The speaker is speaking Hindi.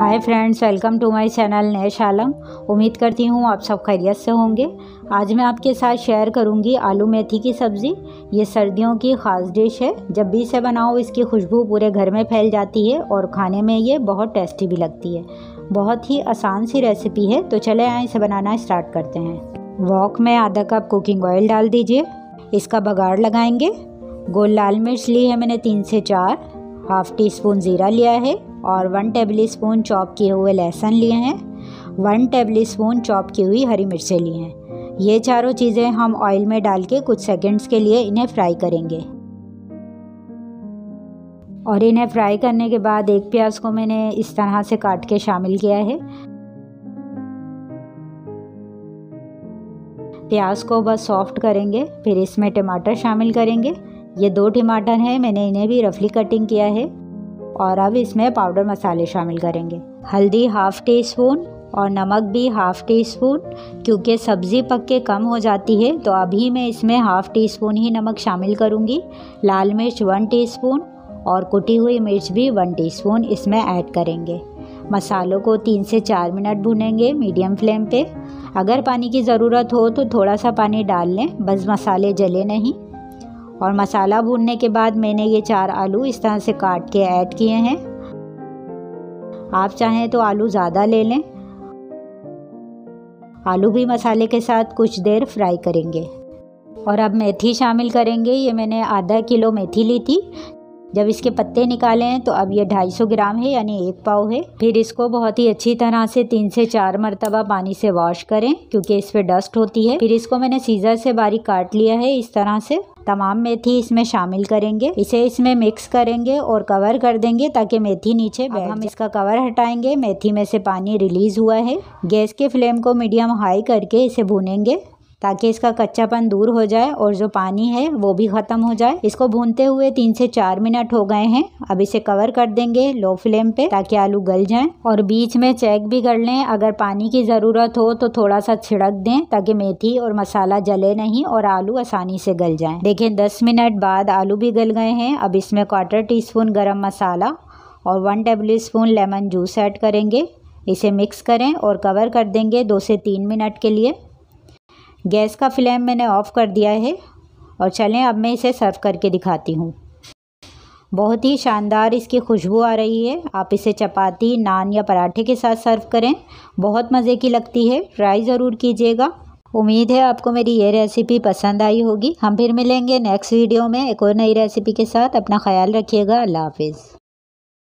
Hi friends, welcome to my channel Nash Alam. उम्मीद करती हूँ आप सब खैरियत से होंगे। आज मैं आपके साथ शेयर करूँगी आलू मेथी की सब्ज़ी। ये सर्दियों की ख़ास डिश है। जब भी इसे बनाओ इसकी खुशबू पूरे घर में फैल जाती है और खाने में ये बहुत टेस्टी भी लगती है। बहुत ही आसान सी रेसिपी है, तो चले आए इसे बनाना स्टार्ट करते हैं। वॉक में आधा कप कुकिंग ऑयल डाल दीजिए। इसका बघाड़ लगाएंगे। गोल लाल मिर्च ली है मैंने 3 से 4, हाफ़ टी स्पून ज़ीरा लिया है और 1 टेबल स्पून चॉप किए हुए लहसुन लिए हैं, 1 टेबल स्पून चॉप की हुई हरी मिर्चें ली हैं। ये चारों चीज़ें हम ऑयल में डाल के कुछ सेकंड्स के लिए इन्हें फ्राई करेंगे। और इन्हें फ्राई करने के बाद एक प्याज को मैंने इस तरह से काट के शामिल किया है। प्याज को बस सॉफ्ट करेंगे, फिर इसमें टमाटर शामिल करेंगे। ये 2 टमाटर हैं, मैंने इन्हें भी रफली कटिंग किया है। और अब इसमें पाउडर मसाले शामिल करेंगे। हल्दी हाफ़ टी स्पून और नमक भी हाफ़ टी स्पून। क्योंकि सब्ज़ी पक के कम हो जाती है तो अभी मैं इसमें हाफ़ टी स्पून ही नमक शामिल करूंगी। लाल मिर्च 1 टीस्पून और कुटी हुई मिर्च भी 1 टीस्पून इसमें ऐड करेंगे। मसालों को 3 से 4 मिनट भूनेंगे मीडियम फ्लेम पे। अगर पानी की ज़रूरत हो तो थोड़ा सा पानी डाल लें, बस मसाले जले नहीं। और मसाला भूनने के बाद मैंने ये 4 आलू इस तरह से काट के ऐड किए हैं। आप चाहें तो आलू ज़्यादा ले लें। आलू भी मसाले के साथ कुछ देर फ्राई करेंगे। और अब मेथी शामिल करेंगे। ये मैंने आधा किलो मेथी ली थी। जब इसके पत्ते निकाले हैं तो अब ये 250 ग्राम है, यानी 1 पाव है। फिर इसको बहुत ही अच्छी तरह से 3 से 4 मरतबा पानी से वॉश करें, क्योंकि इस पे डस्ट होती है। फिर इसको मैंने सीजर से बारीक काट लिया है इस तरह से। तमाम मेथी इसमें शामिल करेंगे। इसे इसमें मिक्स करेंगे और कवर कर देंगे ताकि मेथी नीचे बैठ जाए। हम इसका कवर हटाएंगे। मेथी में से पानी रिलीज़ हुआ है। गैस के फ्लेम को मीडियम हाई करके इसे भूनेंगे ताकि इसका कच्चापन दूर हो जाए और जो पानी है वो भी ख़त्म हो जाए। इसको भूनते हुए 3 से 4 मिनट हो गए हैं। अब इसे कवर कर देंगे लो फ्लेम पे ताकि आलू गल जाएं। और बीच में चेक भी कर लें, अगर पानी की ज़रूरत हो तो थोड़ा सा छिड़क दें ताकि मेथी और मसाला जले नहीं और आलू आसानी से गल जाएं। देखें 10 मिनट बाद आलू भी गल गए हैं। अब इसमें 1/4 टीस्पून गरम मसाला और 1 table spoon lemon juice add करेंगे। इसे मिक्स करें और कवर कर देंगे 2 से 3 मिनट के लिए। गैस का फ्लेम मैंने ऑफ़ कर दिया है। और चलें अब मैं इसे सर्व करके दिखाती हूँ। बहुत ही शानदार इसकी खुशबू आ रही है। आप इसे चपाती, नान या पराठे के साथ सर्व करें, बहुत मज़े की लगती है। ट्राई ज़रूर कीजिएगा। उम्मीद है आपको मेरी ये रेसिपी पसंद आई होगी। हम फिर मिलेंगे नेक्स्ट वीडियो में एक और नई रेसिपी के साथ। अपना ख्याल रखिएगा। अल्लाह हाफिज़।